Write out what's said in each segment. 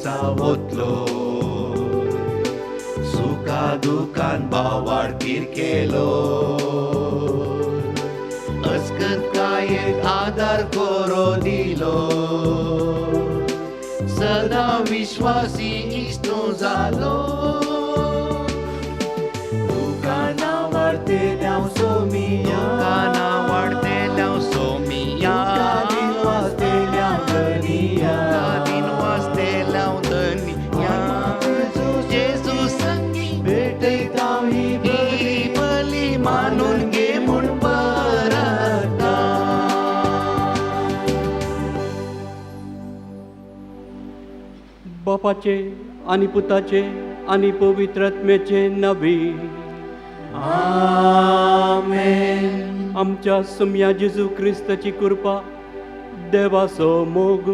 सावतलो सुखा दुखान भावाड केलो अस्कत कायेक आधार कोरो दिलो सदा विश्वासी इष्टो जालो दुखाना वाढतेल्या सोमिया दुखाना वाढतेल्या सोमिया दिन वाजतेल्या गनिया दिन वाजतेल्या गनिया जेसू संगी भेटता ही बली मानून घे म्हूण परता बापाचे आणि पुताचे आणि पवित्रात्म्याचे नवी आमेन. आमच्या सम्या जेजू ख्रिस्ताची कृपा देवाचो मोग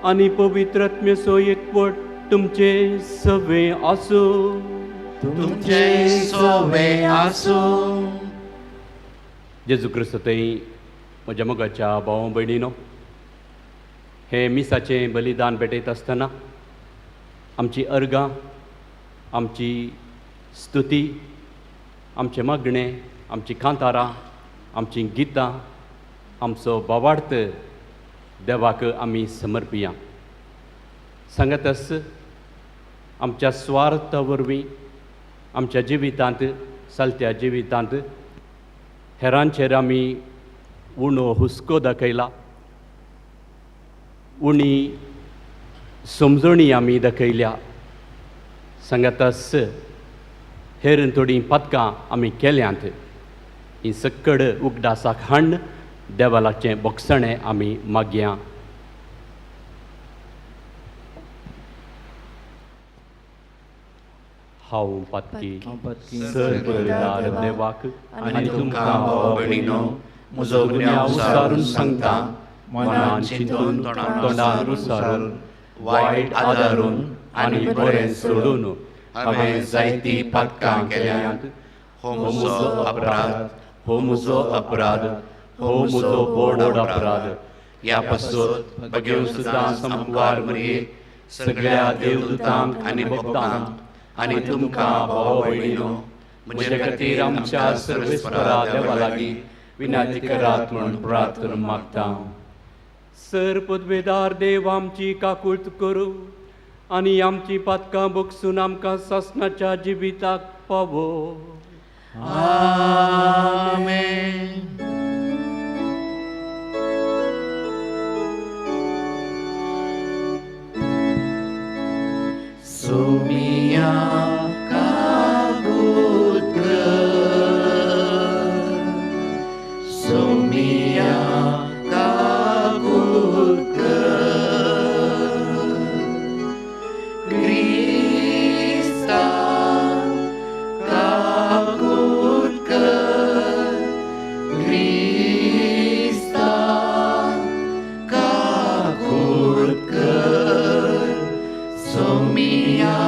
आणि पवित्रात्म्याचो एकवट तुमचे सवे आसो तुमचे सोवे आसो. जेजू ख्रिस्ततय म्हज्या मोगाच्या भाव भयणीनो, हे मिसाचें बलिदान भेटयत आसतना आमची अर्गां, आमची स्तुती, आमचे मागणे, आमची कांतारां, आमची गितां, आमचो भावार्थ देवाक आमी समर्पिया. सांगातच आमच्या स्वार्था वरवीं आमच्या जिवितांत, चलत्या जिवितांत हेरांचेर आमी उणो हुस्को दाखयला, उणी समजणी आमी दाखयल्या. सांगातच हेर थोडीं पथकां आमी केल्यांत. ही सक्कड उगडासाक हाडून देवालाचें बोगसणें आमी मागया. हांव पत्की सरपळदार देवाक आनी तुमकां भाव भयणीनो म्हजो गुन्यांव उसारून सांगता. मनान चिंतून तोंडान रुसारून वायट आदारून आनी बरें सोडून हांवें जायतीं पथकां केल्यांत. हो म्हजो अपराध, हो म्हजो अपराध, हो म्हजो व्हड अपराध. ह्या पासून बेगीन सुद्दां संपवार मरे सगळ्या देवदूतांक आनी भक्तांक आनी तुमकां भाव भयणीनो म्हजे खातीर आमच्या सर्वेस्परा देवा लागीं विनंती करात म्हूण प्रार्थना मागता. सर पदवेदार देव आमची काकूळट करूं आनी आमची पथकां बगसून आमकां सासणाच्या जिविताक पावो. आमेन. सोमिया काकूळट कर, सोमिया काकूळट कर. क्रिस्ता काकूळट कर, क्रिस्ता काकूळट कर. सोमिया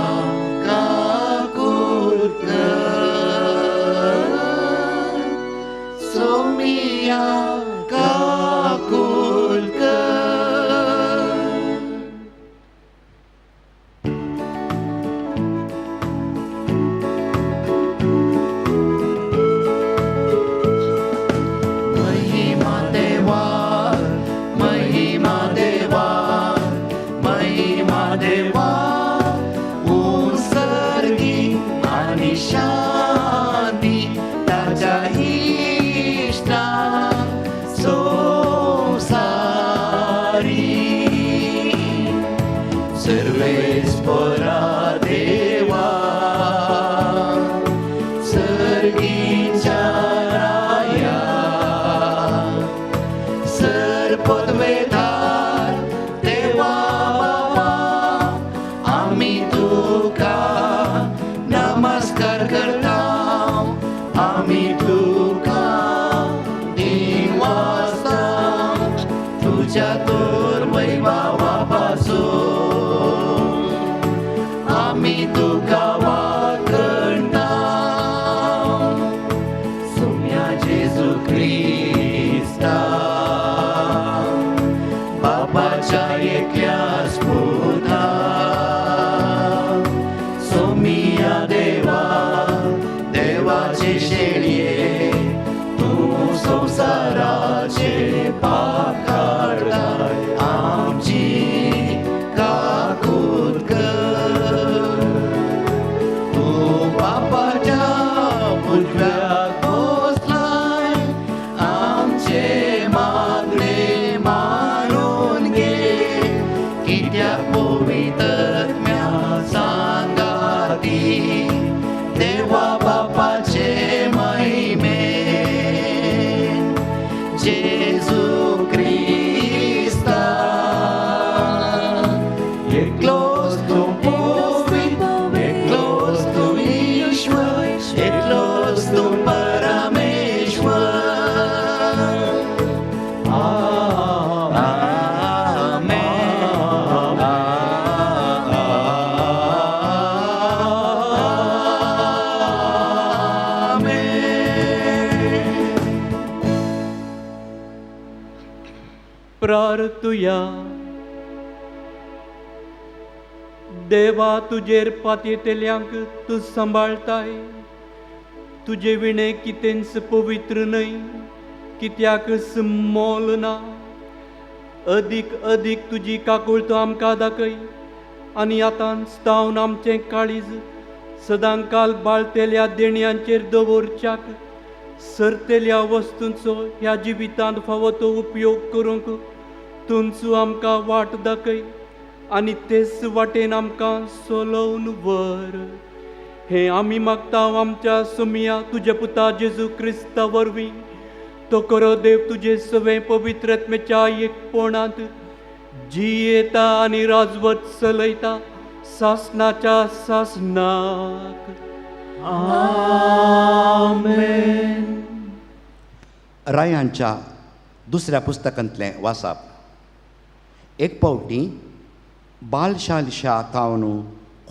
काकूळट कर, सोमिया काकूळट कर. महिमा देवा, महिमा देवा, महिमा देवा. आणि शांती ताच्या इष्टा सोसारी. सर्वेस्परा देवा सर्गीच्या राया सरपदवेदार देवा बाबा आमी तुका नमस्कार करता. आमी तुका दिवासता तुझ्या तोर वैभवा पासून आमी तुका वाकणता. सोम्या जेजू ख्रिस्ता बापाच्या एकल्याच पुता प्रार्थुया. देवा, तुजेर पातयेतल्यांक तूं सांबाळताय. तुजे विणे कितेंच पवित्र न्हय, कित्याकच मोल ना. अदीक अदीक तुजी काकूळतो आमकां दाखय, आनी आतां स्थावन आमचें काळीज सदांकाल बाळतेल्या देणयांचेर दवरच्याक सरतेल्या वस्तूंचो ह्या जिवितांत फावो तो उपयोग करूंक तुमचो आमकां वाट दाखय, आनी तेच वाटेन आमकां चलोवन व्हर. हें आमी मागता आमच्या सुमिया तुजे पुता जेजू क्रिस्ता वरवीं. तो करो देव तुजे सवे पवित्रत्मेच्या एकपणांत जियेता आनी राजवट चलयता सासनाच्या सासनाक. आमेन. रायांच्या दुसऱ्या पुस्तकांतलें वाचप. एक फावटी बालशालशा तावन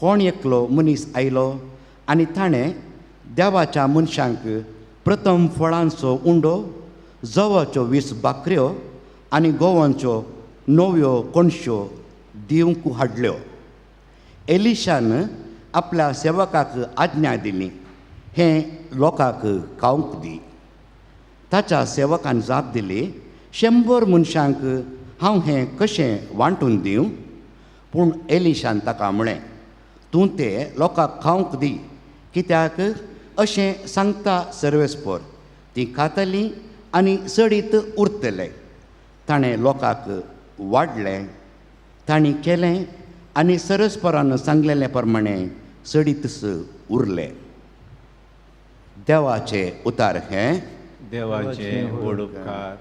कोण एकलो मनीस आयलो आनी ताणें देवाच्या मनशांक प्रथम फळांचो उंडो, जवाच्यो 20 बाकऱ्यो आनी गोवांच्यो 9 कणश्यो दिवंक हाडल्यो. एलिशान आपल्या सेवकाक आज्ञा दिली, हें लोकांक खावंक दी. ताच्या सेवकान जाप दिली, 100 मनशांक हांव हें कशें वांटून दिवं? पूण एलिशान ताका म्हळें, तूं तें लोकांक खावंक दी, कित्याक अशें सांगता सर्वेस्पर, तीं खातलीं आनी सडीत उरतले. ताणें लोकांक वाडलें. तांणी केलें आनी सर्वेस्परान सांगलेले प्रमाणें सडीतच उरले. देवाचें उतार हें. देवाचे व्हड उपकार.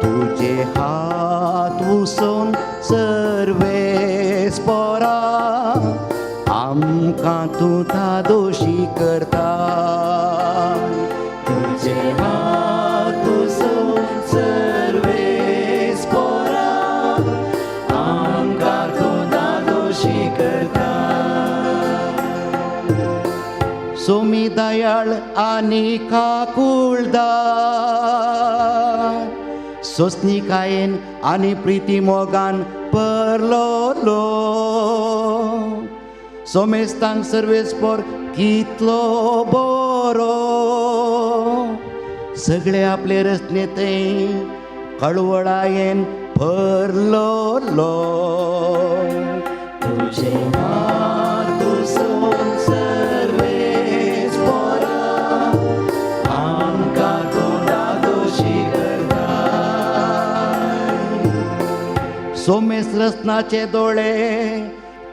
तुझे हात उसोन सर्वेस्परा, आमकां तूं दोशी करता. तुझे हात उसोन सर्वेस्परा, आमकां तूं दोशी करता. सोमी दयाळ आनी काकुळदार, सोसनिकायेन आनी प्रिती मोगान परलोलो. सोमेस्तांक सर्वेस्पर कितलो बरो, सगळे आपले रचने थंय कळवळायेन भरलोलो. तुझे हात उसोन सर्वेस्परा, आमकां तूं दोशी करता. सोमेस रत्नाचे दोळे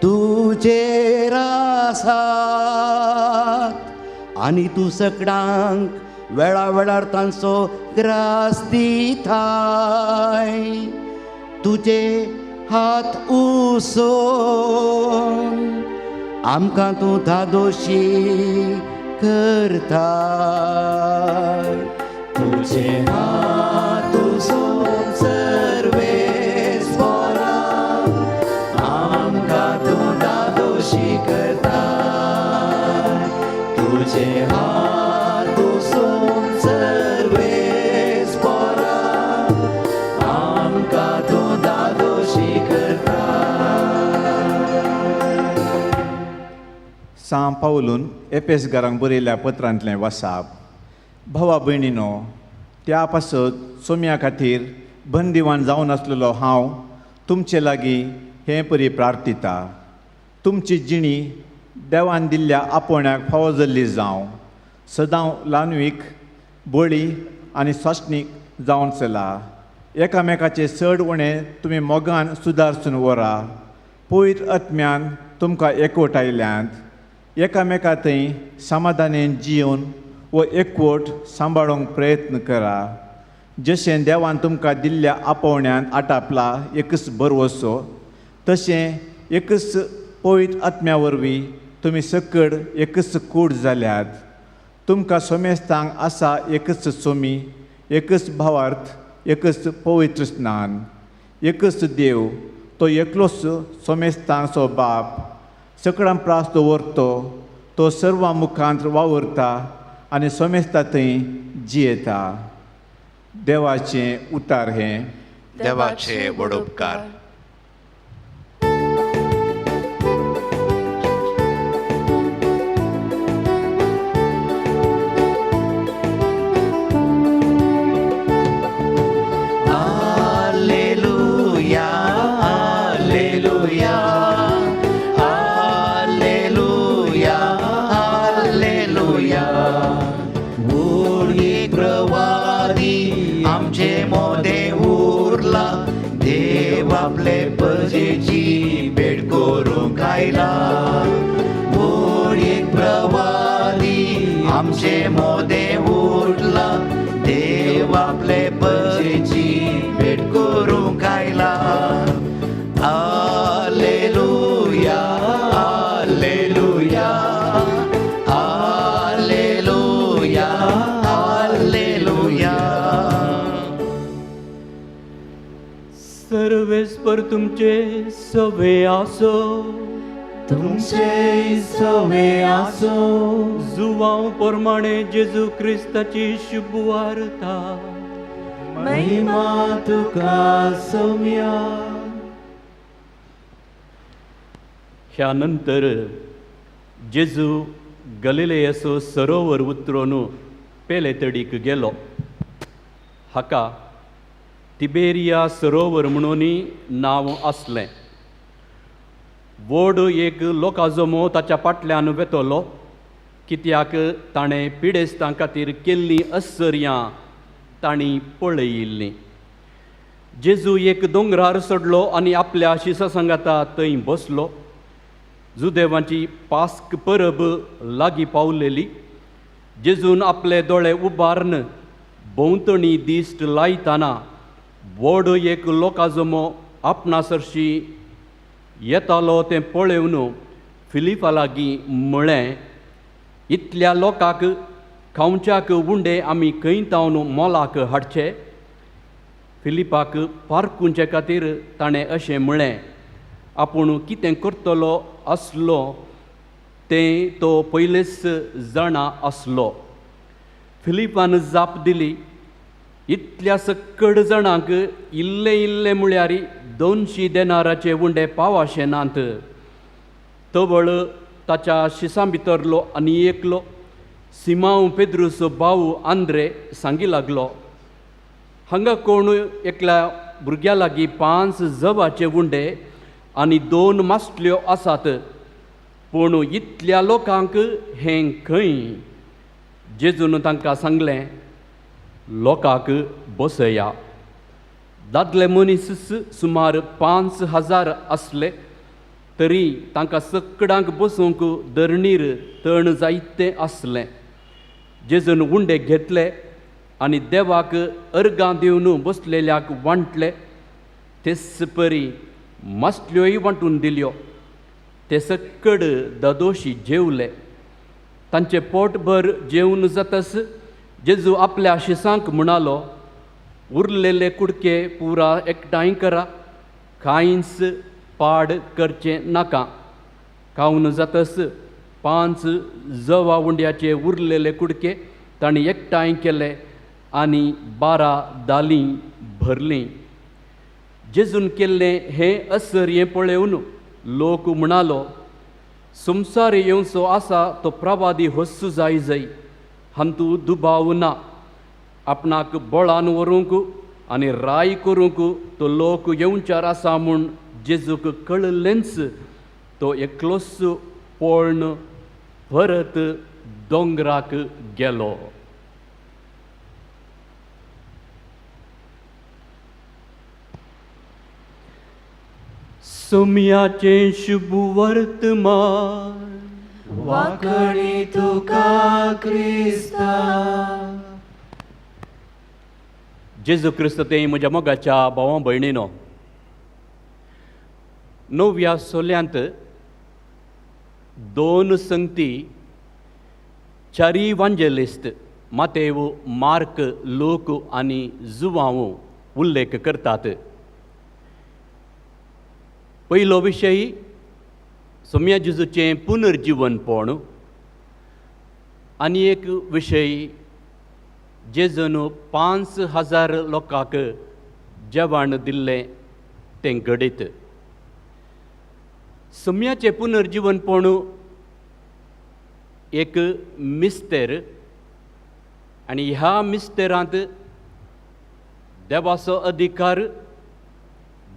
तुजेर आसात, आनी तूं सगळ्यांक वेळा वेळार तांचो ग्रास दिताय. तुजे हात उसोन आमकां तूं दोशी करता. तुझे हात उसोन सर्वेस्परा, आमकां तूं दोशी करता. तुझे हात उसोन सर्वेस्परा, आमकां तूं दोशी करता. सांव पावलून एपेसकारांक बरयल्ल्या पत्रांतलें वाचप. भावा भयणीनो, त्या पासत सोम्या खातीर बंदिवान जावन आसलेलो हांव तुमचे लागीं हे परी प्रार्थिता. तुमची जिणी देवान दिल्ल्या आपोवण्याक फावो जाल्ली जावं. सदां लानवीक, बळी आनी सोंसणीक जावन चला. एकामेकाचे चड उणें तुमी मोगान सुदारसून व्हरा. पवित्र आत्म्यान तुमकां एकवटायल्यांत एकामेका थंय समाधानान जिवन व एकवट सांबाळूंक प्रयत्न करा. जशें देवान तुमकां दिल्ल्या आपोवण्यांत आटापला एकच बरवसो, तशें एकच पवित्र आत्म्या वरवीं तुमी सकड एकच कूड जाल्यात. तुमकां सोमेस्तांक आसा एकच सोमी, एकच भावार्थ, एकच पवित्र स्नान, एकच देव तो एकलोच सोमेस्तांचो बाप सकळां प्रास दवरतो तो सर्वां मुखांत वावरता आनी सोमेस्ता थंय जियेता. देवाचें उतार हें. देवाचे वडोपकार. Alleluia, Alleluia, Alleluia, Alleluia. एक प्रवादी आमचे मोदे उरला, देव आपले प्रजेची भेट करूंक आयला. एक प्रवादी आमचे मोदे उरला, देव आपले प्रजेची भेट करूंक आयला. Alleluia, Alleluia, Alleluia, Alleluia. सर्वेस्पर तुमचे सवे आसो, तुमचे सवे आसो, जुवांव प्रमाणे जेजू क्रिस्ताची शुभ वार्ता. महिमा तुका सौम्या. ह्या नंतर जेजू गलिलेयचो सरोवर उतरून पेले तडीक गेलो. हाका तिबेरिया सरोवर म्हणून नांव आसलें. व्हड एक लोकाजमो ताच्या फाटल्यान वेतलो, कित्याक ताणें पिडेस्तां खातीर केल्लीं आश्चर्यां तांणी पळयिल्लीं. जेजू एक दोंगरार चडलो आनी आपल्या शिसासंगाता थंय बसलो. जुदेवांची पास्क परब लागीं पावलेली. जेजून आपले दोळे उबारून भोंवतणी दिश्ट लायतना व्हड एक लोकाजमो आपणासरशी येतालो तें पळोवन फिलिपा लागीं म्हळें, इतल्या लोकांक खावच्याक उंडे आमी खंय तावन मोलाक हाडचे? फिलिपाक पारखुचे खातीर ताणें अशें म्हळें. आपूण कितें करतलो आसलो तें तो पयलेच जाणा आसलो. फिलिपान जाप दिली, इतल्या सकड जाणांक इल्ले म्हळ्यार 200 देनाराचे उंडे पावाशे नात. तवळ ताच्या शिसां भितरलो आनी एकलो सिमांव पेद्रूचो भाऊ आंद्रे सांगी लागलो, हांगा कोण एकल्या भुरग्या लागीं 5 जवाचे उंडे आनी 2 मासल्यो आसात, पूण इतल्या लोकांक हें खंय? जेजून तांकां सांगलें, लोकांक बसया. दादले मनीस सुमार 5000 आसले, तरी तांकां सकडांक बसूंक धरणीर तण जायतें आसलें. जेजून उंडे घेतले आनी देवाक अर्गां दिवन बसलेल्याक वांटले. तेच परी मासल्योय वांटून दिल्यो. ते सकड दादोशी जेवले. तांचे पोटभर जेवून जातस जेजू आपल्या शिसांक म्हणालो, उरलेले कुडके पुरा एकठांय करा, कांयच पाड करचें नाका. खावन जातस 5 जवा उंड्याचे उरलेले कुडके तांणी एकठांय केले आनी 12 दालीं भरलीं. जेजून केल्लें हें आश्चर्य पळोवन लोक म्हणालो, संवसार येवचो आसा तो प्रवादी वच्चो जाय, हांतू दुबाव ना. आपणाक बळान व्हरूंक आनी राय करूंक तो लोक येवचार आसा म्हूण जेजूक कळ्ळेंच तो एकलोच पळोवन परत दोंगराक गेलो. सोम्याचें शुभ वर्तमान. वाकडी तुका क्रिस्ता. जेजू क्रिस्त तें म्हज्या मोगाच्या भावां भयणीनो, 9व्या सोल्यांत 2 संगती 4 इवांजेलिस्ट मातेव, मार्क, लूक आनी जुवांव उल्लेख करतात. पयलो विशय सोम्या जेजूचें पुनर्जीवनपण आनी एक विशय जेजून 5,000 लोकांक जेवण दिल्लें तें घडीत. सोम्याचें पुनर्जीवनपण एक मिस्तेर आनी ह्या मिस्तेरांत देवाचो अधिकार,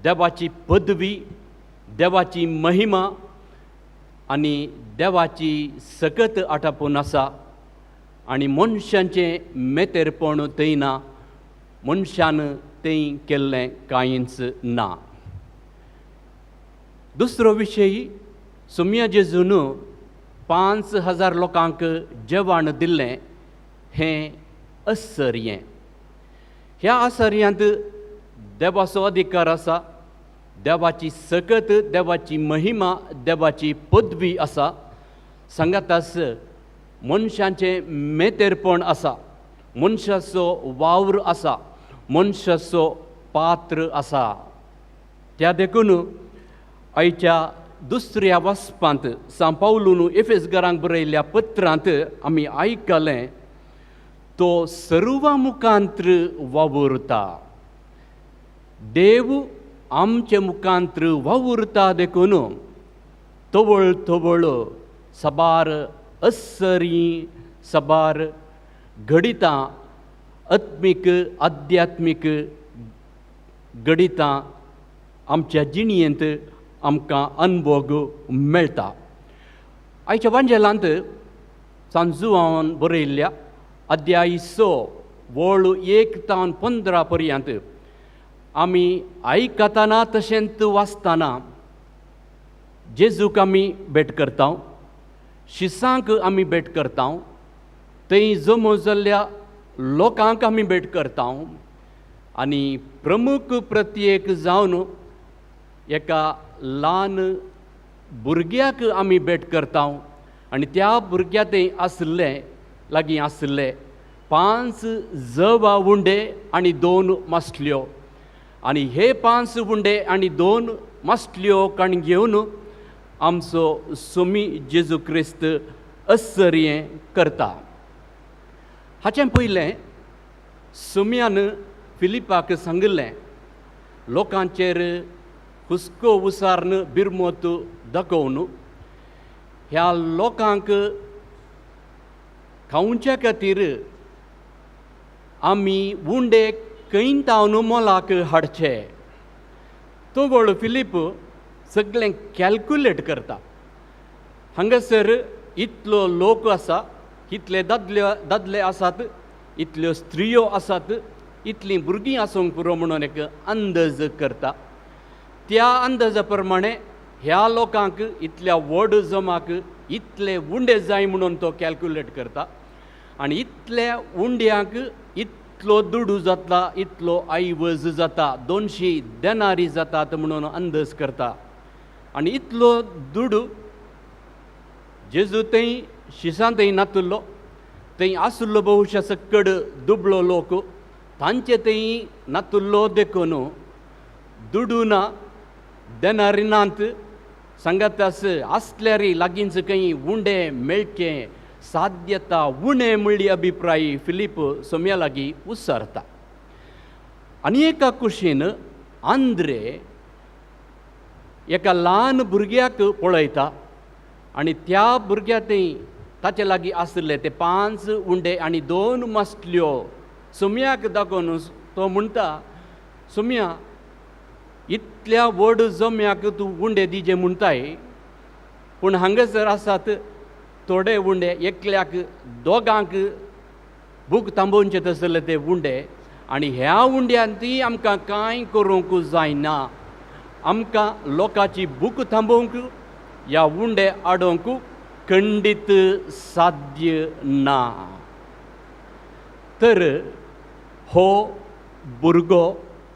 देवाची पदवी, देवाची महिमा आनी देवाची सकत आटापून आसा. आनी मनशांचें मेतेरपण थंय ना, मनशान थंय केल्लें कांयच ना. दुसरो विशय सोम्या जेजून 5,000 लोकांक जेवण दिल्लें हें आश्चर्य. ह्या आश्चर्यांत देवाचो अधिकार आसा, देवाची सकत, देवाची महिमा, देवाची पदवी आसा. सांगातास मनशांचें मेतेरपण आसा, मनशाचो वावर आसा, मनशाचो पात्र आसा. त्या देखून आयच्या दुसऱ्या वचपांत सांपावलून एफेसकारांक बरयल्ल्या पत्रांत आमी आयकलें तो सर्वा मुखांत्र वावुरता. देव आमचे मुखांत्र वावुरता देखून तवळ तवळ सबार आश्चर्य सबार घडितां आत्मीक आध्यात्मीक घडितां आमच्या जिणयेंत आमकां अनुभव मेळटा. आयच्या वांजेलांत सांजुआन बरयल्ल्या अध्याय 6 वळ 1 तावन 15 पर्यंत आमी आयकतना तशेंच वाचतना जेजूक आमी भेट करता, शिसांक आमी भेट करता, थंय जमो जाल्ल्या लोकांक आमी भेट करता आनी प्रमुख प्रत्येक जावन एका ल्हान भुरग्याक आमी भेट करता. आनी त्या भुरग्या थंय आसले लागीं आसले 5 जवा उंडे आनी 2 मासल्यो. आनी हे 5 उंडे आनी 2 मासल्यो काण घेवन आमचो सोमी जेजू क्रिस्त आश्चर्य करता. हाचें पयलें सोम्यान फिलिपाक सांगलें लोकांचेर हुस्को उसारन बिरमोत दाखोवन ह्या लोकांक खावच्या खातीर आमी उंडे कैंतावन मोलाक हाडचे. तो वळ फिलीप सगळें कॅल्क्युलेट करता. हांगासर इतलो लोक आसा, इतले दादले आसात, इतल्यो स्त्रियो आसात, इतलीं भुरगीं आसूंक पुरो म्हणून एक अंदाज करता. त्या अंदाजा प्रमाणे ह्या लोकांक इतल्या व्हड जमाक इतले उंडे जाय म्हणून तो कॅल्क्युलेट करता. आनी इतल्या उंड्यांक इतलो दुडू जाता, इतलो आयवज जाता, 200 देनारी जातात म्हणून अंदाज करता. आनी इतलो दुडू जेजू थंय शिसां थंय नातुल्लो, थंय आसलो भोवशा सकड दुबळो लोक तांचे थंय नातुल्लो देखून दुडू ना, देनारी नात. सांगात आसल्यार लागींच खंय उंडे मेळचे साध्यता उणें म्हणली अभिप्राय फिलीप सोम्या लागीं उसारता. आनी एका कुशीन आंद्रे एका ल्हान भुरग्याक पळयता आनी त्या भुरग्या थंय ताचे लागीं आसले ते 5 उंडे आनी 2 मासल्यो सोम्याक दाखोवन तो म्हणटा, सोम्या इतल्या व्हड जम्याक तूं उंडे दिजे म्हणटाय, पूण हांगासर आसात थोडे उंडे एकल्याक 2गांक भूक थांबोवचे तसले ते उंडे. आनी ह्या उंड्यांती आमकां कांय करूंक जायना. आमकां लोकांची भूक थांबोवंक ह्या उंडे आडोवंक खंडीत साध्य ना. तर हो भुरगो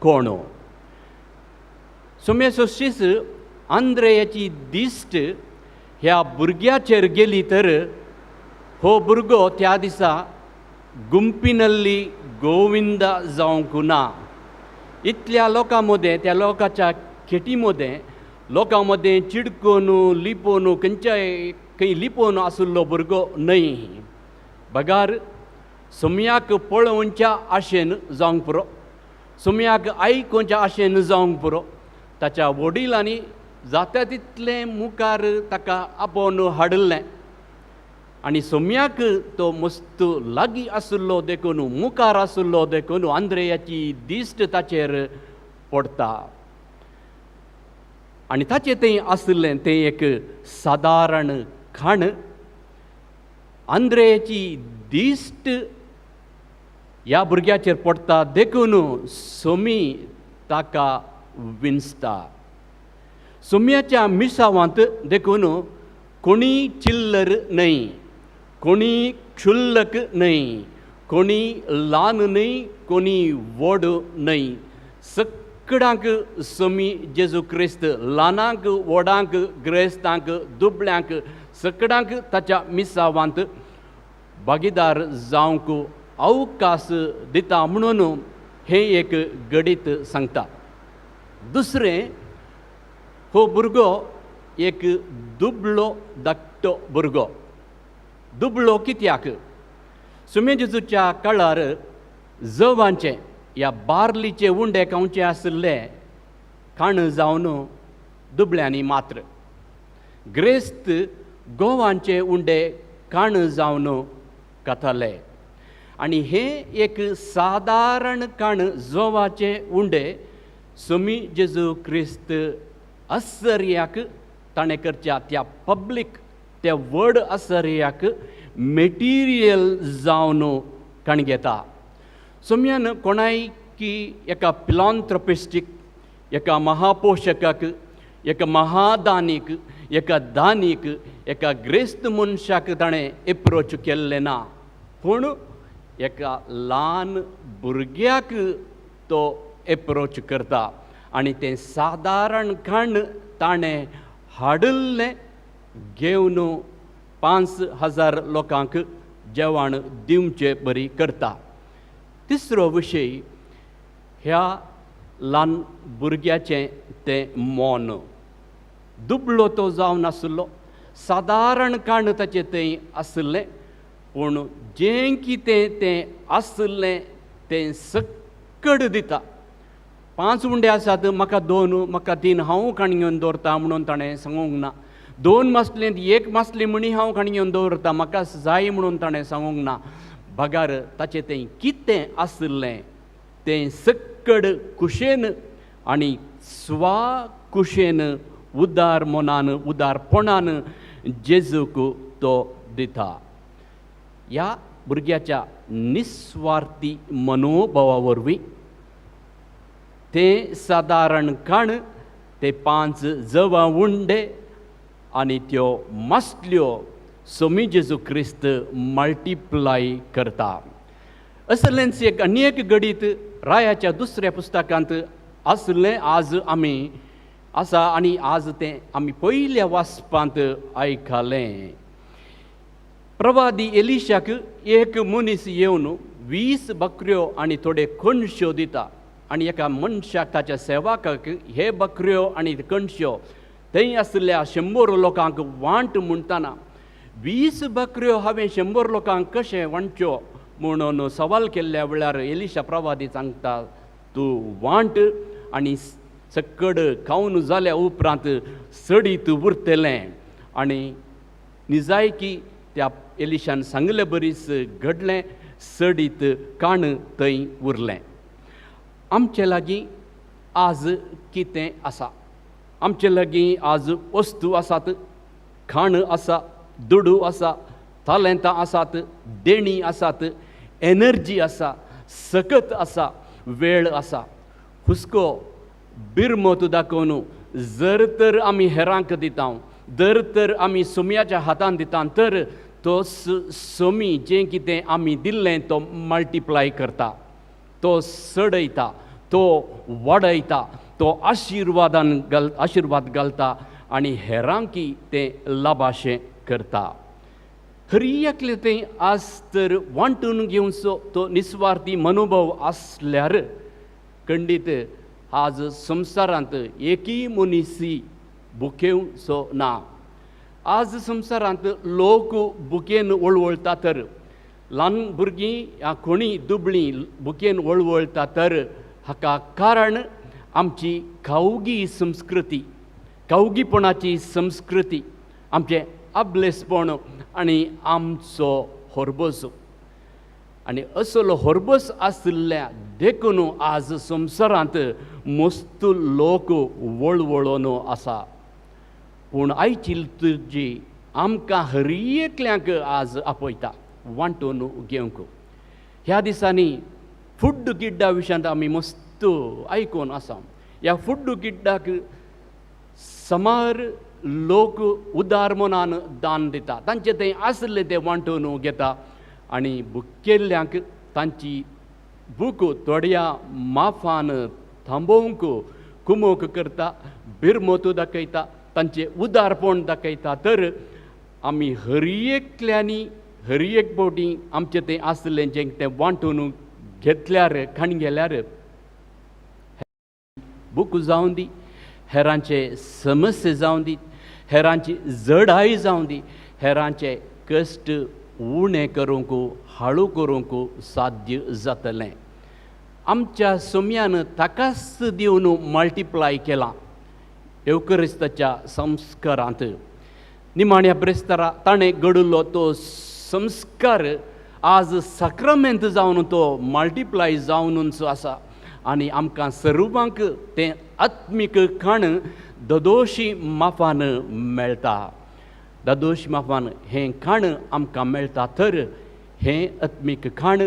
कोण? सोम्याचो शीस आंद्रेयाची दिश्ट ह्या भुरग्याचेर गेली तर हो भुरगो त्या दिसा गुंपिनल्ली गोविंदा जावंक ना. इतल्या लोकां मदें, त्या लोकांच्या खेटी मदें लोकां मदें चिडकोन लिपोवन खंय लिपोवन आसुल्लो भुरगो न्हय. बगार सोम्याक पळोवच्या आशेन जावंक पुरो, सोम्याक आयकोवच्या आशेन जावंक पुरो. ताच्या वडिलांनी जाता तितलें मुखार ताका आपोवन हाडलें आनी सोम्याक तो मस्त लागीं आसुल्लो देखून, मुखार आसुल्लो देखून आंद्रेयाची दिश्ट ताचेर पडटा. आनी ताचें तें आसलें तें एक सादारण खाण. आंद्रेयाची दिश्ट ह्या भुरग्याचेर पडटा देखून सोमी ताका विंचता. सोम्याच्या मिसावांत देखून कोणी चिल्लर न्हय, कोणी क्षुल्लक न्हय, कोणी ल्हान न्हय, कोणी व्हड न्हय. सगळ्यांक सोमी जेजू क्रिस्त, ल्हानांक व्हडांक, ग्रेस्तांक दुबळ्यांक सगळ्यांक ताच्या मिसावांत भागीदार जावंक अवकाश दिता म्हणून हें एक गडीत सांगता. दुसरें, हो भुरगो एक दुबळो धाकटो भुरगो. दुबळो कित्याक? सोम्या जेजूच्या काळार जवांचे ह्या बार्लीचे उंडे खावचे आसले खाण जावन दुबळ्यांनी मात्र. ग्रेस्त गोवांचे उंडे खाण जावन खाताले. आनी हें एक सादारण खाण जोवाचे उंडे सोमी जेजू क्रिस्त आश्चर्याक ताणें करच्या त्या पब्लीक, त्या व्हड आश्चर्याक मेटिरियल जावन खाण घेता. सोम्यान कोणायकी एका फिलॉन्थ्रोपिस्टीक, एका महापोशकाक, एका महादानीक, एका दानीक, एका ग्रेस्त मनशाक ताणें एप्रोच केल्लें ना. पूण एका ल्हान भुरग्याक तो एप्रोच करता. आनी तें सादारण खाण ताणें हाडलें घेवन 5,000 लोकांक जेवण दिवचें बरी करता. तिसरो विशय, ह्या ल्हान भुरग्याचें तें मोन. दुबळो तो जावन नासलो, सादारण खाण ताचें थंय आसलें, पूण जें कितें तें आसलें तें सकड दिता. 5 उंडे आसात, म्हाका 2, म्हाका 3, हांव खाण घेवन दवरता म्हणून ताणें सांगूंक ना. 2 मासलेंत 1 मासली म्हणी हांव खाण घेवन दवरता, म्हाका जाय म्हणून ताणें सांगूंक ना. बगार ताचें तें कितें आसलें तें सकड कुशेन आनी स्वा कुशेन उदार मनान, उदारपणान जेजूक तो दिता. ह्या भुरग्याच्या निस्वार्थी मनोभावा वरवीं तें सादारण खाण, ते 5 जवा उंडे आनी त्यो मासल्यो सोमी जेजू क्रिस्त मल्टिप्लाय करता. असलेंच एक आनी एक गडीत रायाच्या दुसऱ्या पुस्तकांत आसलें आज आमी आसा आनी आज तें आमी पयल्या वाचपांत आयकलें. प्रवादी एलिशाक एक मनीस येवन 20 बकऱ्यो आनी थोडे कणश्यो दिता. आनी एका मनशाक, ताच्या सेवकाक हे बकऱ्यो आनी कणश्यो थंय आसलेल्या 100 लोकांक वांट म्हणटाना 20 बकऱ्यो हांवें 100 लोकांक कशें वांटच्यो म्हणून सवाल केल्ल्या वेळार एलिशा प्रवादी सांगता, तूं वांट आनी सकड खावन जाल्या उपरांत सडीत उरतलें. आनी निजायकी त्या एलिशान सांगलें बरीच घडलें. सडीत काण थंय उरलें. आमचे लागीं आज कितें आसा? आमचे लागीं आज वस्तू आसात, खाण आसा, दुडू आसा, तालेंतां आसात, देणी आसात, एनर्जी आसा, सकत आसा, वेळ आसा. हुस्को बिरमत दाखोवन जर तर आमी हेरांक दिता, जर तर आमी सोम्याच्या हातान दिता, तर तो सोमी जें कितें आमी दिल्लें तो मल्टिप्लाय करता, तो सडयता, तो वाडयता, तो आशिर्वाद घालता आनी हेरांकी तें लाभाशें करता. खरी एकलें तें आज तर वांटून घेवचो तो निस्वार्थी मनोभाव आसल्यार खंडीत आज संवसारांत एकय मनीस बुकेवचो ना. आज संवसारांत लोक बुकेन वळवळटा तर ल्हान भुरगीं ह्या कोणी दुबळीं बुकेन वळवळटा तर हाका कारण आमची खावगी संस्कृती, खावगीपणाची संस्कृती, आमचें आबलेसपण आनी आमचो होरबोस. आनी असलो होरबोस आशिल्ल्या देखून आज संवसारांत मस्त लोक वळवळून आसा. पूण आयची तुजी आमकां हर एकल्यांक आज आपयता वांटून घेवंक. ह्या दिसांनी फूड गिड्डा विशयांत आमी मस्त आयकून आसा. ह्या फूड गिड्डाक समार लोक उदार मनान दान दिता, तांचे थंय आसलें तें वांटून घेता आनी भुकेल्ल्यांक तांची भूक थोड्या माफान थांबोवंक कुमोक करता, बिरमोत दाखयता, तांचें उदारपण दाखयता. तर आमी हर एकल्यांनी हर एक फावटी आमचें तें आसलें जें तें वांटून घेतल्यार खाण गेल्यार भूक जावं दी, हेरांचे समस्या जावं दी, हेरांची जडाई जावं दी, हेरांचे कश्ट उणें करूंक हाळू करूंक साध्य जातलें. आमच्या सोम्यान ताकाच दिवन मल्टिप्लाय केलां एवकरिस्ताच्या संस्कारांत. निमाण्या ब्रेस्तारा ताणें घडलो तो संस्कार आज साक्रमेंत जावन तो मल्टिप्लाय जावनूच आसा. आनी आमकां सर्वांक तें आत्मीक खाण दोदोशी माफान मेळटा. दोदोशी माफान हें खाण आमकां मेळटा. तर हें आत्मीक खाण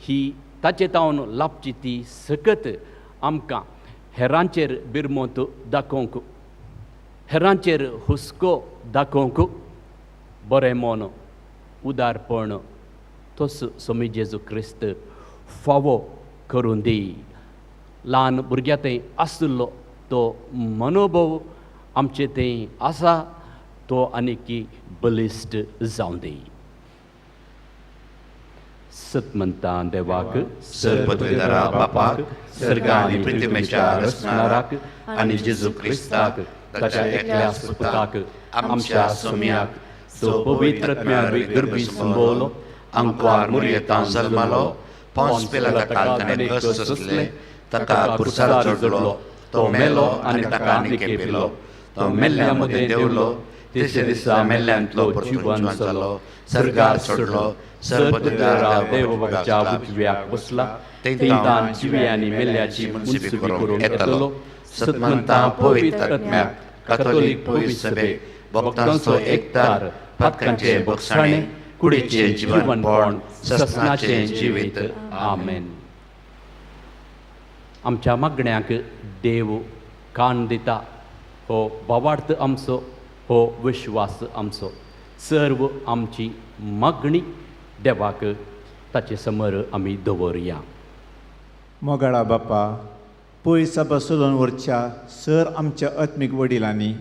ही ताचे तावन लाभची ती सकत आमकां हेरांचेर बिरमोत दाखोवंक, हेरांचेर हुस्को दाखोवंक बरें मन, उदारपण तोच स्वामी जेजू क्रिस्त फावो करून दी. ल्हान भुरग्यां थंय आसलो तो मनोभव आमचे थंय आसा तो आनीक बलिश्ट जावं दी. सत म्हणटा देवाक, सर्वपदवीधरा बापाक, सर्ग आनी पृथ्वीच्या रचणाराक आनी जेजू क्रिस्ताक ताच्या एकल्या सुपुताक आमच्या सोम्याक तो पवित्र गर्भी संभोवलो, अंकुआर मुरयेतां जल्मालो, पोंस पिलाता काल ताणें कस सोंसले, ताका क्रुसार जोडलो, तो मेलो आनी ताका निके पिलो, तो मेल्ल्या मदें देंवलो, तिसऱ्या दिसा मेल्ल्यांतलो जिवंत जालो, सर्गार चडलो, सर्वपदवीधरा देवाच्या उजव्याक बसला, थंय जिव्यांनी मेल्ल्याची मुनसिबी करूंक येतलो. सत म्हणटा पवित्र आत्म्याक, कातोलीक पवित्र सभेक, भक्तांचो एकतार, पातकांचे भोगसाणे, कुडीचे जिवनपण, ससनाचे जिवीत. आमेन. आमच्या मागण्यांक देव कान दिता. हो भावार्थ आमचो, हो विश्वास आमचो. सर्व आमची मागणी देवाक ताचे समोर आमी दवरया. मोगाळा बापा, पयस सभा सोदून व्हरच्या सर आमच्या आत्मीक वडिलांनी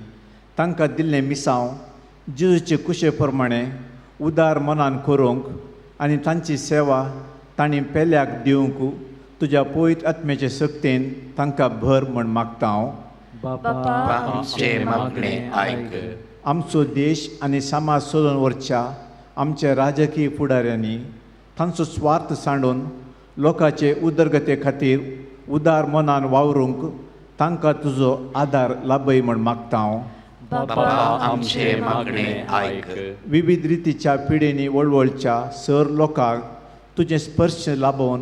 तांकां दिल्लें मिसांव जेजूचे कुशे प्रमाणे उदार मनान करूंक आनी तांची सेवा तांणी पेल्याक दिवंक तुज्या पवित्र आत्म्याचे सक्तीन तांकां भर म्हण मागता हांव. आमचे मागणे आयक. आमचो देश आनी समाज सोदून व्हरच्या आमच्या राजकीय फुडाऱ्यांनी तांचो स्वार्थ सांडून लोकांचे उदरगते खातीर उदार मनान वावरूंक तांकां तुजो आदार लाभय म्हण मागता हांव. आमचे मागणे आयक. विविध रितीच्या पिडेनी वळवळच्या सर लोकांक तुजें स्पर्श लाभोवन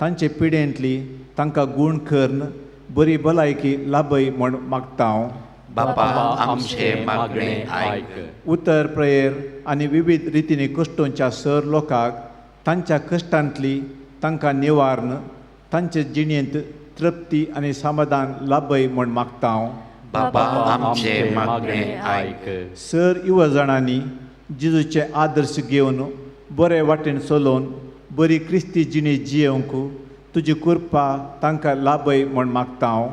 तांचे पिडेंतली तांकां गूण करून बरी भलायकी लाभय म्हण मागता हांव. आमचे मागणे आयक. उत्तर प्रयर आनी विविध रितींनी कश्टोवच्या सर लोकांक तांच्या कश्टांतली तांकां निवारण, तांचे जिणेंत तृप्ती आनी समाधान लाभय म्हण मागता हांव. आमचे मागणे आयक. सर युवा जाणांनी जेजूचे आदर्श घेवन बरे वाटेन चलोवन बरी क्रिस्ती जिणी जियोवंक तुजी कृपा तांकां लाभय म्हण मागता हांव.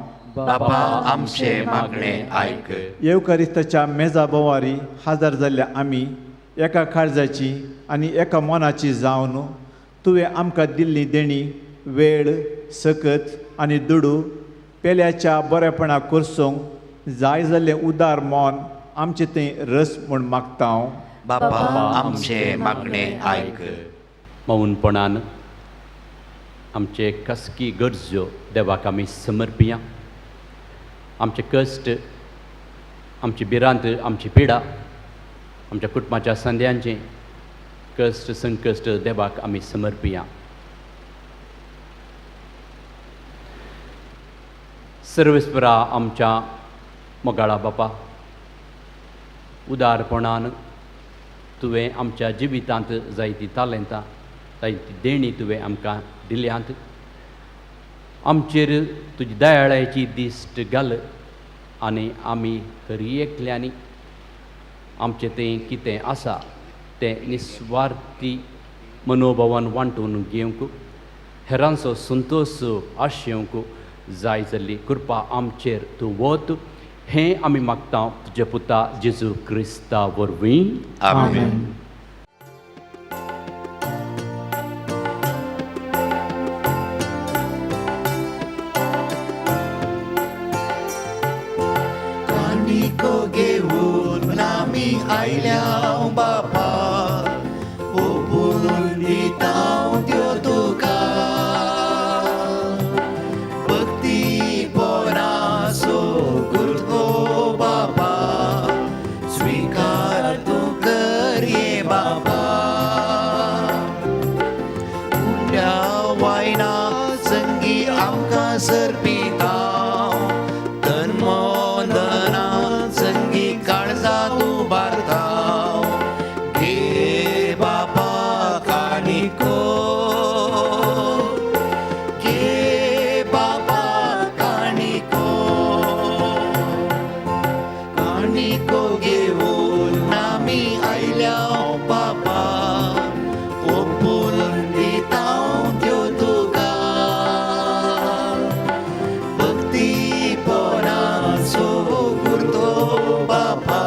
आमचे मागणे आयक. येवकारिस्ताच्या मेजा बोवारी हाजर जाल्ल्या आमी एका काळजाची आनी एका मनाची जावन तुवें आमकां दिल्ली देणी वेळ, सकत आनी दुडू पेल्याच्या बरेपणाक करसूंक जाय जाल्लें उदार मोन आमचें तें रस म्हूण मागता हांव. बापा आमचे मागणे आयक. मौनपणान आमचे कसकी गरजो देवाक आमी समर्पिया. आमचे कश्ट, आमची भिरांत, आमची पिडा, आमच्या कुटुंबाच्या संद्यांचे कश्ट संकश्ट देवाक आमी समर्पिया. सर्वेस्परा आमच्या मोगाळा बापा, उदारपणान तुवें आमच्या जिवितांत जायतीं तालंतां, जायती देणी तुवें आमकां दिल्यांत. आमचेर तुजी दयाळायेची दिश्ट घाल आनी आमी खरी एकल्यांनी आमचें तें कितें आसा तें निस्वार्थी मनोभावान वांटून घेवंक, हेरांचो संतोश आशेवंक जाय जाल्ली कृपा आमचेर तूं वत. हें आमी मागता तुजे पुता जेजू क्रिस्ता वरवीं. आमेन. कानिको घेऊन आमी आयल्या बापा, ओपून दिता त्यो तुका. भक्ती पोरासो गुरगो बापा, स्वीकार तूं कर ये बापा. उंड्या वायना संगी आमकां सरपिता, तन मोदना संगी काळजा तूं बारता. घे बापा कानिको, घे बापा कानिको. कानिको घेऊन आमी आयल्या बापा, ओपून दिता त्यो तुका. भक्ती पोराचो गुरतो बापा,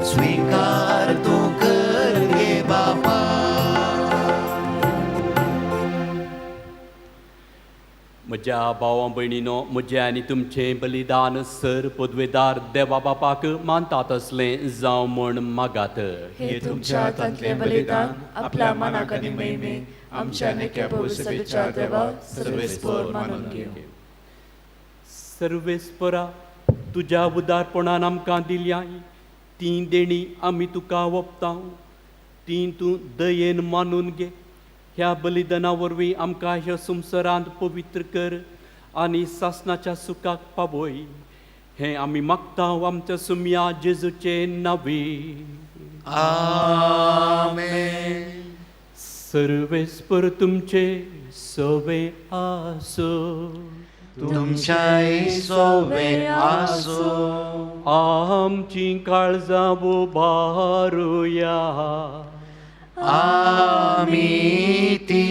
स्वीकार तूं कर गे बापा. म्हज्या भावां भयणीनो, म्हजें आनी तुमचें बलिदान सर पदवेदार देवा बापाक मानता तसलें जावं म्हूण मागात. हे तुमच्या हातांतलें बलिदान आपल्या मनाक आनी महिमे आमच्या नेक्या भविष्याच्या देवा सर्वेस्पर मानून घेव. सर्वेस्परा, तुज्या उदारपणान आमकां दिल्याय ती देणी आमी तुका वोपतां. ती तूं दयेन मानून घे. ह्या बलिदाना वरवीं आमकां ह्या संवसारांत पवित्र कर आनी सासणाच्या सुखाक पावय. हें आमी मागता आमच्या सुम्या जेजूचे नांवी. आमेन. सर्वेस्पर तुमचे सवे आसो. तुमच्याय सोबे आसो. आमची काळजां उबारुया. आमी ती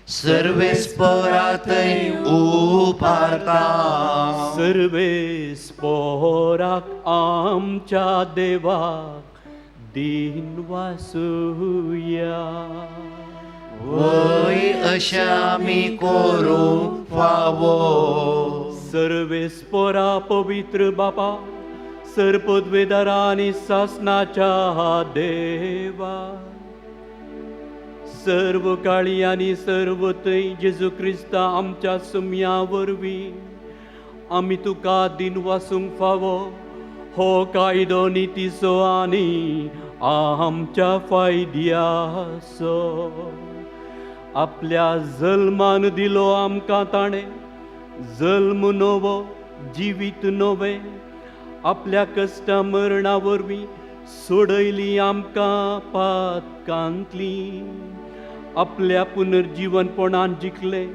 सर्वेस्परातय उबारता. सर्वेस्पराक आमच्या देवाक दिन वासुया. वय अशें आमी करूंक फावो. सर्वेस्परा पवित्र बापा, सरपदवेदारा आनी सासणाच्या देवा, सर्व काळी आनी सर्व थंय जेजू क्रिस्ता आमच्या सुम्या वरवीं आमी तुका दिन वासूंक फावो. हो कायदो नितीचो आनी आमच्या फायद्याचो. आपल्या जल्मान दिलो आमकां ताणें जल्म नवो, जिवीत नवें. आपल्या कश्टा मरणा वरवीं सोडयली आमकां पातकांतली. आपल्या पुनर्जीवनपणान जिखले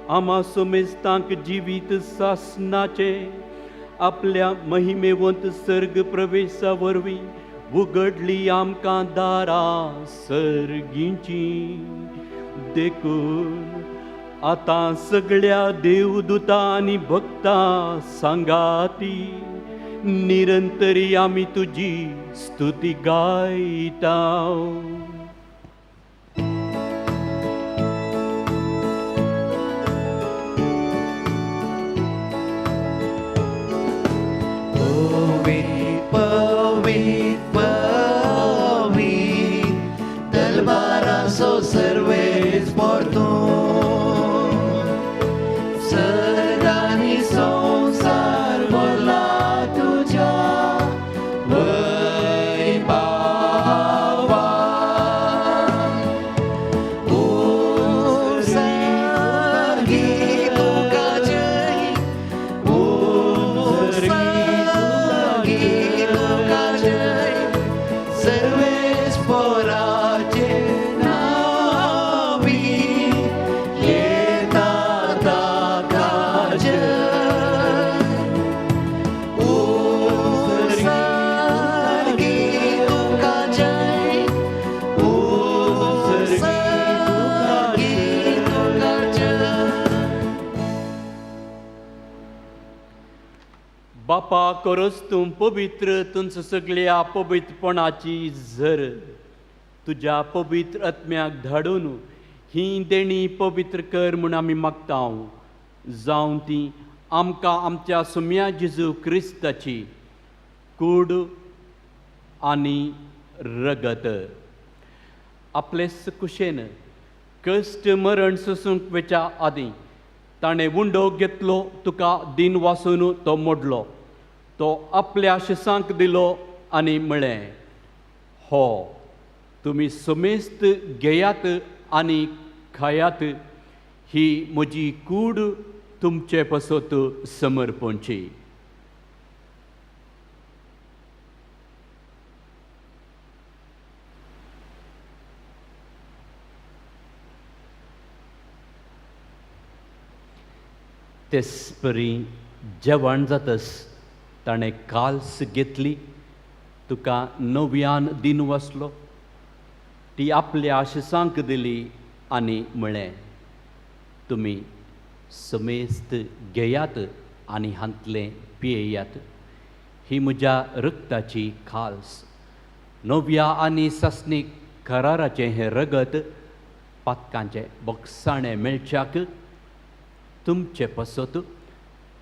आमा सोमेस्तांक जिवीत सासणाचे. आपल्या महिमेवंत सर्ग प्रवेशा वरवीं उगडली आमकां दारां सर्गींची. देखून आतां सगळ्या देवदूतां आनी भक्तां सांगाती निरंतरी आमी तुजी स्तुती गायता. सर्वेस परतून सर्गानी संसार भरला तुझ्या वैभवान उत्सर्गी तुका जय उत्सर्गी तुका जय सर्वेस पराचे नावी येता ताका जय उत्सर्गी तुका जय उत्सर्गी तुका जय. बापा करोस तूं पवित्र तुमचं सगळ्या पवित्रपणाची झर तुझ्या पवित्र आत्म्याक धाडून ही देणी पवित्र कर म्हूण आमी मागतां जावं ती आमकां आमच्या सुम्या जेजू क्रिस्ताची कूड आनी रगत आपले कुशेन कश्ट मरण सोसूंक वेच्या आदीं ताणें उंडो घेतलो तुका दिन वासून तो मोडलो तो आपल्या शिसांक दिलो आनी म्हळें हो तुमी समेस्त घेयात आनी खायात ही म्हजी कूड तुमचे पसत समर्पणची. तेसपरी जेवण जातस ताणें काल्स घेतली तुका नव्यान दिन वसलो ती आपल्या शिसांक दिली आनी म्हळें तुमी समेस्त घेयात आनी हांतलें पियेयात ही म्हज्या रक्ताची खाल्स नव्या आनी सस्नीक कराराचें हें रगत पातकांचें बोगसाणें मेळच्याक तुमचे पसत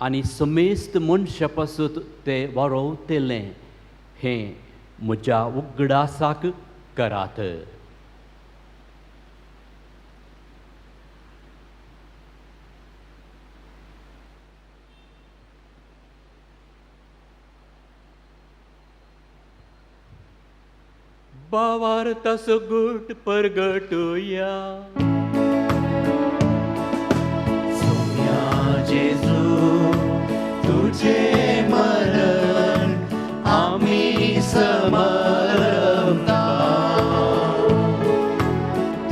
आनी समेस्त मनशा पसत तें वारोवतेलें हें म्हज्या उगडासाक करात. भावार्थ सगुट परगटुया जेजू तुझे मरण आम्ही समरता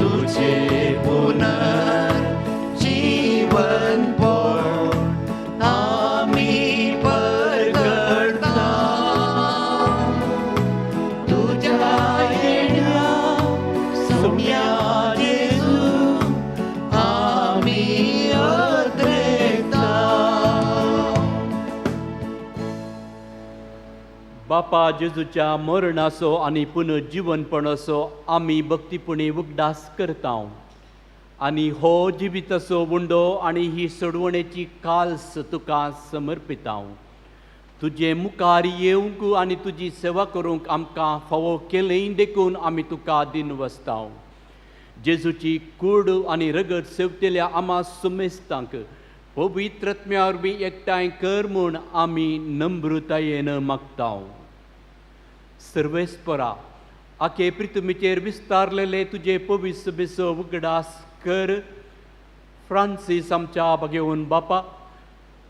तुझे पुनर्जीवन पण आम्ही परगटता तुझ्या येण्या सोम्या जेजू आम्ही बापा जेजूच्या मरणाचो आनी पुनर्जीवनपणाचो आमी भक्तीपणी उगडास करता आनी हो जिविताचो उंडो आनी ही सोडवणेची काल्स तुका समर्पिता. तुजे मुखार येवंक आनी तुजी सेवा करूंक आमकां फावो केलें देखून आमी तुका दिन वसता. जेजूची कूड आनी रगत सेवतेल्या आमा सुमेस्तांक पवित्रत्म्या वरवीं एकठांय कर म्हूण आमी नम्रतायेन मागता. सर्वेस्परा आखे प्रितुमीचेर विस्तारलेले तुजे पवित्र सभेचो उगडास कर. फ्रांसीस आमच्या भगेवन बापा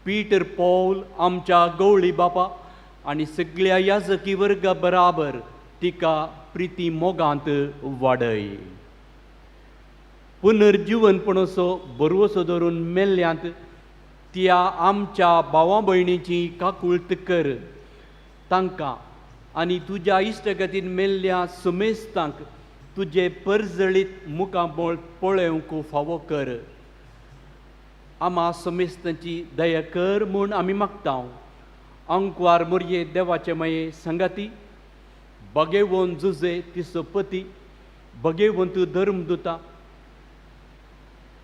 पीटर पौल आमच्या गवळी बापा आनी सगळ्या याजकी वर्गा बराबर तिका प्रिती मोगांत वाडय. पुनर्जीवनपणाचो बरवसो धरून मेल्ल्यांत त्या आमच्या भावां भयणीची काकुळट कर. तांकां आनी तुज्या इश्टगतीन मेल्ल्या सुमेस्तांक तुजे परजळीत मुखामोळ पळोवंक फावो कर. आमा सुमेस्तांची दया कर म्हूण आमी मागता. अंकवार मोरये देवाचे माये संगाती भगेवोन जुजे तिचो पती भगेवंत धर्मदुता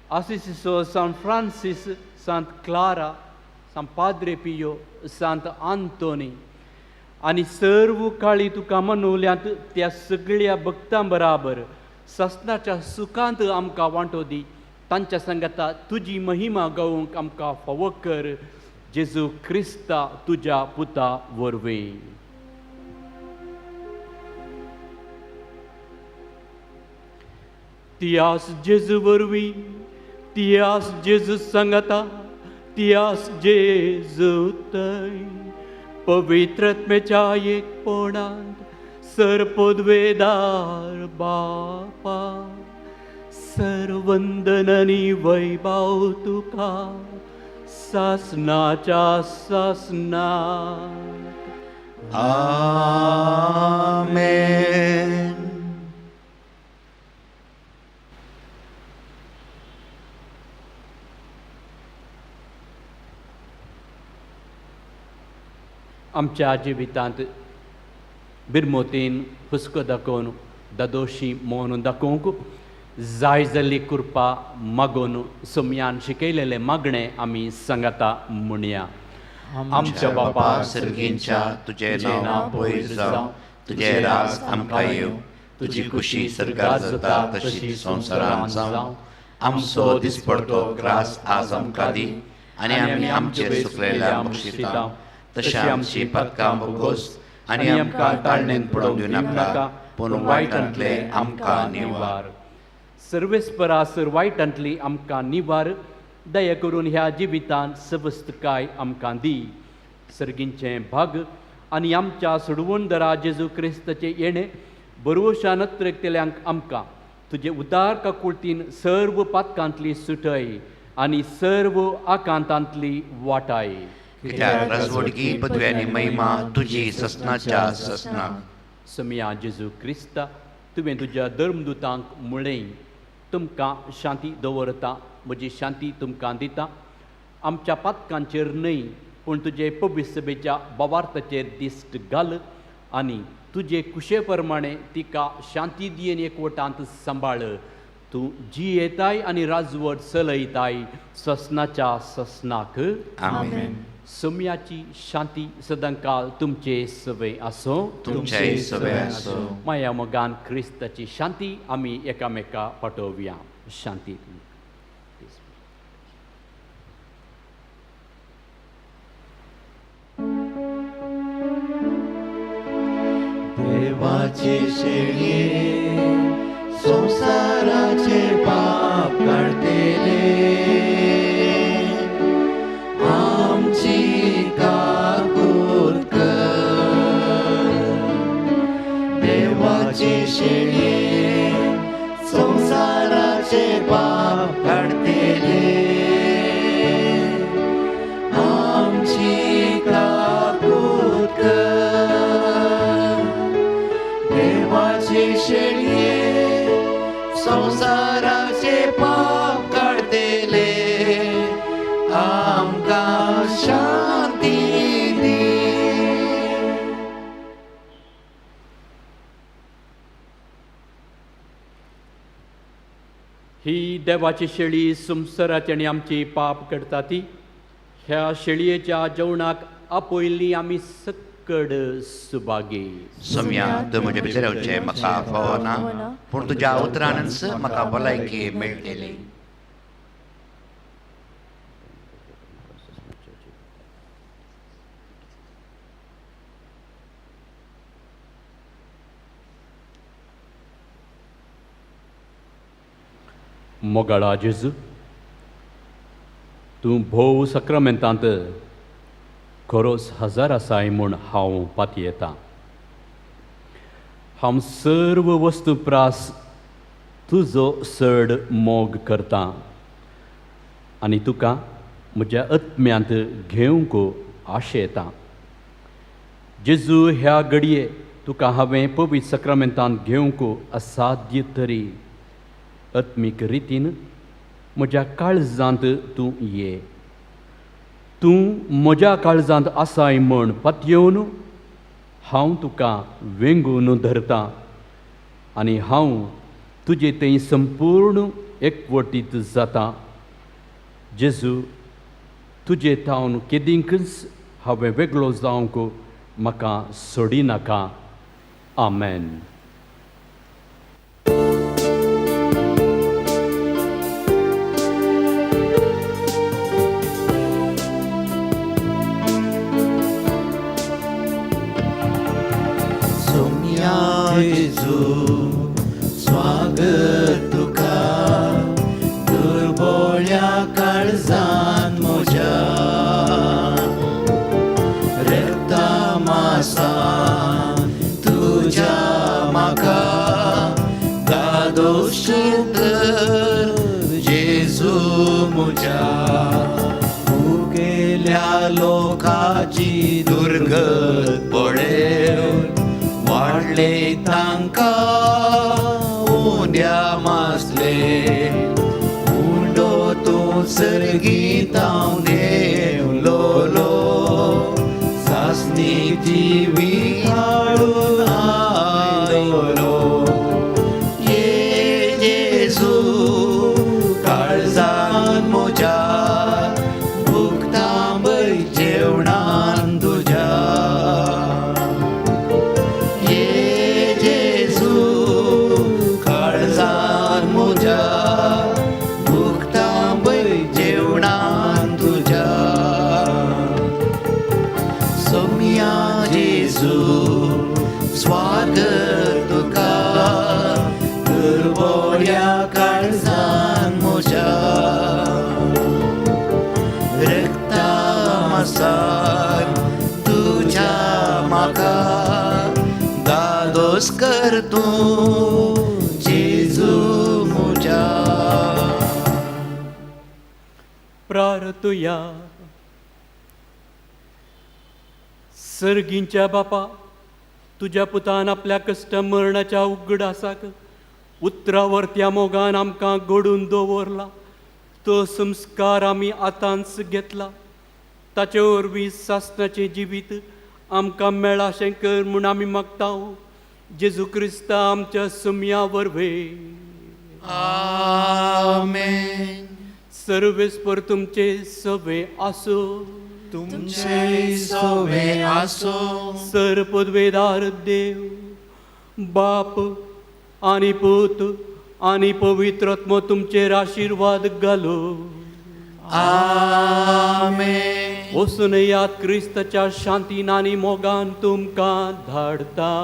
Assisiso San Francis, Sant Clara, San Padre Pio, Sant Antoni आणि सर्व काळी तुका मनवल्यांत त्या सगळ्या भक्तां बराबर ससनाच्या सुखांत आमकां वांटो दी तांच्या संगता तुजी महिमा गावूंक आमकां फावो कर जेजू क्रिस्ता तुज्या पुता वरवीं. तियास जेजू वरवीं तियास जेजू संगता तियास जेजू थंय पवित्रत्मेच्या एकपणांत सरपदवेदार बापा सर्वंदननी वैभव तुका सासनाच्या सासनात. आमेन. आमच्या जिवितांत बिरमोतीन हुस्को दाखोवन दादोशी मोहन दाखोवंक जाय जाल्ली कृपा मागून सोम्यान शिकयलेले मागणे आमी सांगाता म्हणया. आमच्या बापा सर्गींच्या तुझे नांव पयस जावं, तुझे राज आमकां येवं, तुजी खुशी सर्गार जाता तशी संवसारांत जावं. आमचो दिसपडटो ग्रास आज आमकां दी आनी आमी आमचेर सुकलेल्या बक्षिता तशें आमची पदकां भोगोस आनी आमकां ताळणेन पडोवंक दिवं नाका पूण वायटांतले आमकां निवार. सर्वेस्परासर वायटांतली आमकां निवार. दया करून ह्या जिवितांत सवस्तकाय आमकां दी. सर्गींचे भाग आनी आमच्या सोडवणदरा जेजू क्रिस्ताचे येणे बरोवशान नत्रेकतेल्यांक आमकां तुजे उदार काकुळतीन सर्व पातकांतली सुटय आनी सर्व आकांतांतली वाटाय. कित्याक राजवडगी पदव्यांनी महिमा तुजी ससनाच्या ससनाक. सम्या जेजू क्रिस्ता तुवें तुज्या धर्मदुतांक म्हणलें तुमकां शांती दवरता म्हजी शांती तुमकां दिता. आमच्या पातकांचेर न्हय पूण तुजे पवित्र सभेच्या भावार्थाचेर दिश्ट घाल आनी तुजे कुशे प्रमाणे तिका शांती दियेन एकवटांत सांबाळ. तूं जियेताय आनी राजवट चलयताय ससनाच्या ससनाक. आमेन. सोम्याची शांती सदांकाल तुमचे सवे आसो. तुमचे सवे आसो. माया मोगान क्रिस्ताची शांती आमी एकामेका पाठोवया. शांती. देवाचे शेळये संसाराचे पाप काढतेले आमची काकूत कर. देवाचे शेळये संसाराचे पाप काढतेले आमची काकूत कर. देवाचे शेळये संसाराचे पाप काढतेले आमकां शांती दी. ही देवाची शेळी संसाराची आनी आमची पाप करता ती. ह्या शेळयेच्या जेवणाक आपयल्ली आमी सकड सुभागी. सोम्या तूं म्हजे भितर येवचें म्हाका फावो ना पूण तुज्या उतरांनच म्हाका भलायकी मेळटली. मोगाळा जेजू तूं भोव सक्रामेंतांत खरोच हजार आसाय म्हूण हांव पातयेतां. हांव सर्व वस्तू प्रास तुजो चड मोग करतां आनी तुका म्हज्या आत्म्यांत घेवंक आशेतां. जेजू ह्या घडये तुका हांवें पवित्र सक्रामेंतांत घेवंक असाध्य तरी आत्मीक रितीन म्हज्या काळजांत तूं ये. तूं म्हज्या काळजांत आसाय म्हूण पातयेवन हांव तुका वेंगून धरतां आनी हांव तुजे थंय संपूर्ण एकवटीत जातां. जेजू तुजे थावन केदींकच हांवें वेगळो जावंक म्हाका सोडिनाका. आमेन. आमची दुर्गत पळेवन वाडले तांकां उंड्या मासले उंडो तूं सर्गीत हांव देवलोलो सासणी जिवी हाडून आयलो ये जेजू काळजान म्हज्या भुगतांबय जेवणान तुज्या ये जेजू काळजान म्हज्या भुगतांबय जेवणान तुज्या सोम्या जेजू स्वागत तुका करबोड्या काळजान म्हज्या रक्ता मासार तुज्या म्हाका दादोस कर तूं जेजू म्हज्या. प्रार्थुया. सर्गींच्या बापा, तुज्या पुतान आपल्या कश्ट मरणाच्या उगडासाक उतरावरत्या मोगान आमकां घडून दवरला. तो संस्कार आमी आतांच घेतला. ताचे वरवीं सासणाचें जिवीत आमकां मेळ्ळां अशें कर म्हूण आमी मागता. जेजू क्रिस्ता आमच्या सुम्या वरवीं. आमेन. सर्वेस्पर तुमचे सवे आसो. तुमचे सोवे आसो. सर्वपदवेदार देव बाप आनी पूत आनी पवित्र आत्मो तुमचेर आशीर्वाद घालो. आमेन. वचून याद क्रिस्ताच्या शांतीन आनी मोगान तुमकां धाडटा.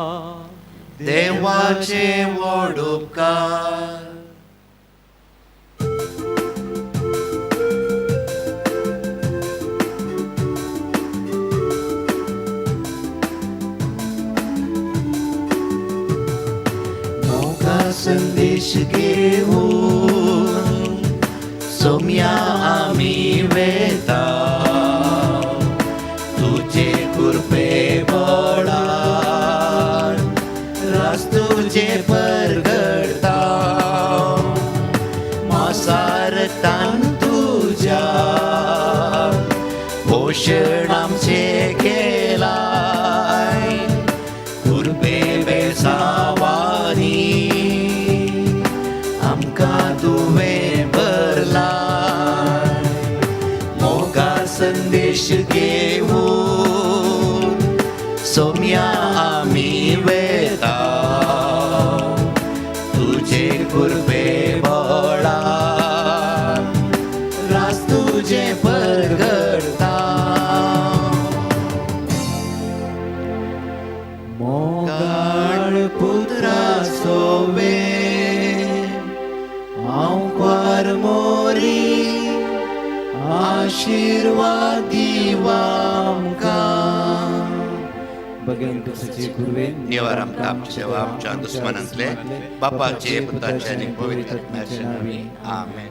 देवाचे व्हड उपकार. संदेश घेऊन सोम्या आमी वेता तुझे कृपे बळान रास तुझे परगडता मासारतान तुझ्या पोषण आमचे केलाय कृपे बेसावानी तुवें भरलाय. मोगा संदेश घेऊन सोम्या आमी वेता तुझे कृपे बळान रास तुझे परगडता. मोगाळ पुत्रा सोवे हांव मोरी आशीर्वाद दिवा आमकां. बगेन तुझे गुरुवेन निवार आमकां आमची सेवा आमच्या दुस्मनांतले बापाचे पुताचे आनी पवित्र आत्म्याचे नांवी. आमेन.